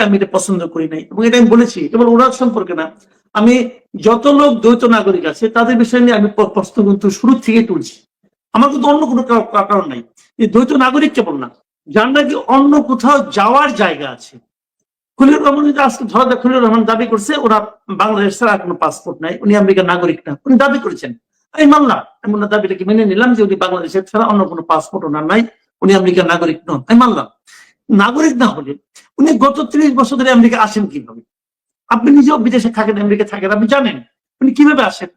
আমি এটা পছন্দ করি নাই, এবং এটা আমি বলেছি কেবল ওনার সম্পর্কে না, আমি যত লোক দ্বৈত নাগরিক আছে তাদের বিষয় নিয়ে আমি প্রশ্ন কিন্তু শুরু থেকে তুলছি। আমার কিন্তু অন্য কোনো কারণ নাই। এই দ্বৈত নাগরিক কেবল না, যার নাকি অন্য কোথাও যাওয়ার জায়গা আছে। খলিলুর রহমান যদি আজকে ধরা যাক, খলিলুর রহমান দাবি করছে ওরা বাংলাদেশ ছাড়া কোনো পাসপোর্ট নাই, উনি আমেরিকার নাগরিক না, উনি দাবি করেছেন, আমি মানলাম, আমি ওনার দাবিটাকে মেনে নিলাম যে উনি বাংলাদেশের ছাড়া অন্য কোনো পাসপোর্ট ওনার নাই, উনি আমেরিকার নাগরিক নন, আমি মানলাম। নাগরিক না হলে উনি গত 30 বছর ধরে আমেরিকা আসেন কিভাবে? আপনি নিজেও বিদেশে থাকেন, আমেরিকা থাকেন, আপনি জানেন উনি কিভাবে আসেন।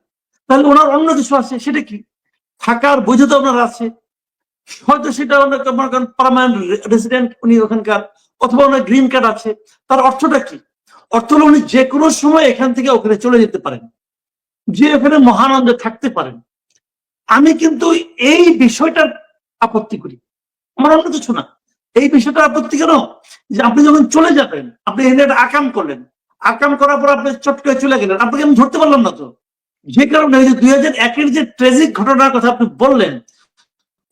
তাহলে ওনার অন্য কিছু আছে, সেটা কি? থাকার বৈধতা ওনার আছে, হয়তো সেটা পার্মানেন্ট রেসিডেন্ট উনি ওখানকার, অথবা ওনার গ্রিন কার্ড আছে। তার অর্থটা কি? অর্থ হলো উনি যে কোনো সময় এখান থেকে ওখানে চলে যেতে পারেন, যে ওখানে মহানন্দে থাকতে পারেন। আমি কিন্তু এই বিষয়টার আপত্তি করি, আমার অন্য কিছু না। এই বিষয়টা আপত্তি কেন? যে আপনি যখন চলে যাবেন, আপনি এনে আকাম করলেন, আকাম করার পর আপনি চট করে চলে গেলেন, আপনাকে আমি ধরতে পারলাম না তো। যে কারণে 2001-এর যে ট্রেজিক ঘটনার কথা আপনি বললেন,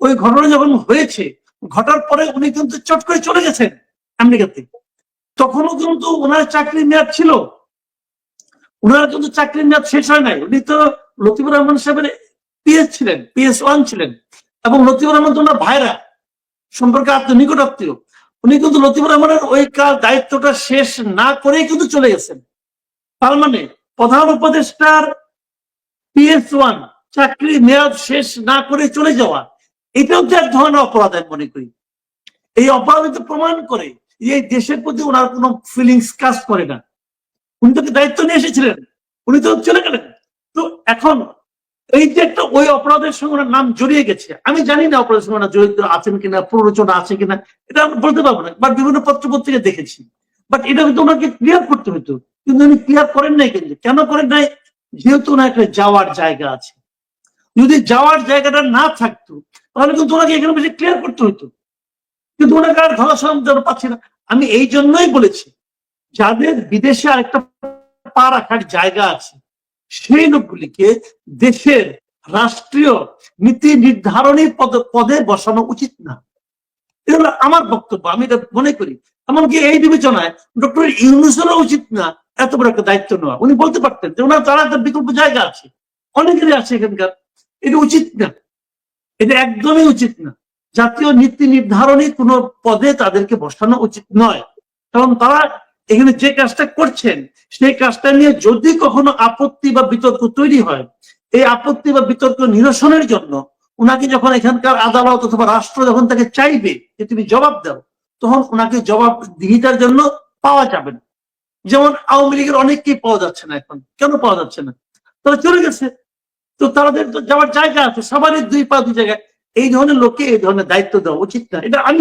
ওই ঘটনা যখন হয়েছে, ঘটার পরে উনি কিন্তু চট করে চলে গেছেন আমেরিকাতে। তখনও কিন্তু ওনার চাকরির মেয়াদ ছিল, ওনার কিন্তু চাকরির মেয়াদ শেষ হয় নাই। উনি তো লতিফুর রহমান সাহেবের পিএস ছিলেন, PS1 ছিলেন, এবং লতিফুর রহমান তো ওনার ভাইরা সম্পর্কে নিকট আত্মীয়। উনি কিন্তু লতিফুর রহমানের ওই দায়িত্বটা শেষ না করেই কিন্তু চলে গেছেন। তার মানে প্রধান উপদেষ্টার PS1 চাকরির মেয়াদ শেষ না করে চলে যাওয়া, এটাও তো এক ধরনের অপরাধ আমি মনে করি। এই অপরাধ প্রমাণ করে এই দেশের প্রতি ওনার কোনো ফিলিংস কাজ করে না। উনি তো দায়িত্ব নিয়ে এসেছিলেন, উনি তো চলে গেলেন। তো এখন এই যে একটা ওই অপরাধের সঙ্গে ওনার নাম জড়িয়ে গেছে, আমি জানি না অপরাধের সঙ্গে ওনার জড়িত আছেন কিনা, প্ররোচনা আছে কিনা, এটা আমি বলতে পারবো না, বাট বিভিন্ন পত্র পত্রিকা দেখেছি। বাট এটা কিন্তু ওনাকে ক্লিয়ার করতে হতো, কিন্তু উনি ক্লিয়ার করেন নাই। কিন্তু কেন করেন নাই? যেহেতু ওনার একটা যাওয়ার জায়গা আছে। যদি যাওয়ার জায়গাটা না থাকতো তাহলে কিন্তু ওনাকে এখানে বেশি ক্লিয়ার করতে হতো, কিন্তু ওনাকে আর ধরা পাচ্ছি না। আমি এই জন্যই বলেছি, যাদের বিদেশে আরেকটা পা রাখার জায়গা আছে সেই লোকগুলিকে দেশের রাষ্ট্রীয় নীতি নির্ধারণী পদে বসানো উচিত না। এটা হলো আমার বক্তব্য, আমি এটা মনে করি। এমনকি এই বিবেচনায় ডক্টর ইউনূসেরও উচিত না এত বড় একটা দায়িত্ব নেওয়া। উনি বলতে পারতেন যে ওনার তারা একটা বিকল্প জায়গা আছে, অনেকেরই আছে এখানকার। এটা উচিত না, এটা একদমই উচিত না। জাতীয় নীতি নির্ধারণী কোন পদে তাদেরকে বসানো উচিত নয়, কারণ তারা এখানে যে কাজটা করছেন সেই কাজটা নিয়ে যদি কখনো আপত্তি বা বিতর্ক তৈরি হয়, এই আপত্তি বা বিতর্ক নিরসনের জন্য ওনাকে যখন এখানকার আদালত অথবা রাষ্ট্র যখন তাকে চাইবে যে তুমি জবাব দাও, তখন ওনাকে জবাবদিহিতার জন্য পাওয়া যাবে না। যেমন আওয়ামী লীগের অনেককেই পাওয়া যাচ্ছে না এখন। কেন পাওয়া যাচ্ছে না? তারা চলে গেছে, তো তাদের তো যাওয়ার জায়গা আছে, সবারই দুই পা দুই জায়গায়। এই ধরনের লোককে এই ধরনের দায়িত্ব দেওয়া উচিত না, এটা আমি